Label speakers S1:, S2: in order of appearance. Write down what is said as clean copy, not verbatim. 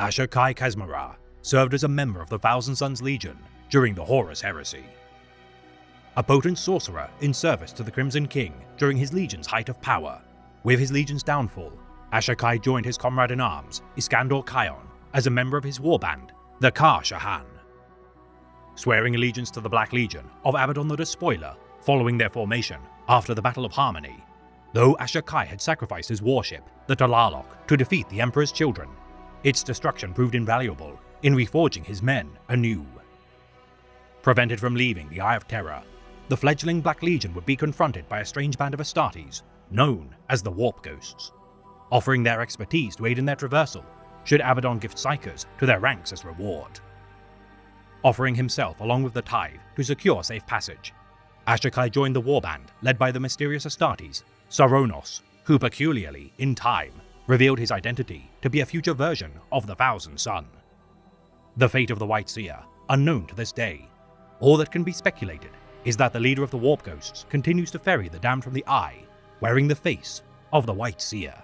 S1: Ashur Kai Khazmara served as a member of the Thousand Sons Legion during the Horus Heresy. A potent sorcerer in service to the Crimson King during his legion's height of power, with his legion's downfall, Ashur Kai joined his comrade-in-arms, Iskandar Khayon, as a member of his warband, the Kar-Shahan. Swearing allegiance to the Black Legion of Abaddon the Despoiler following their formation after the Battle of Harmony, though Ashur Kai had sacrificed his warship, the Talalok, to defeat the Emperor's children, its destruction proved invaluable in reforging his men anew. Prevented from leaving the Eye of Terror, the fledgling Black Legion would be confronted by a strange band of Astartes known as the Warp Ghosts, offering their expertise to aid in their traversal should Abaddon gift Psykers to their ranks as reward. Offering himself along with the Tithe to secure safe passage, Ashur Kai joined the warband led by the mysterious Astartes, Saronos, who peculiarly, in time, revealed his identity to be a future version of the Thousand Son. The fate of the White Seer, unknown to this day. All that can be speculated is that the leader of the Warp Ghosts continues to ferry the damned from the Eye, wearing the face of the White Seer.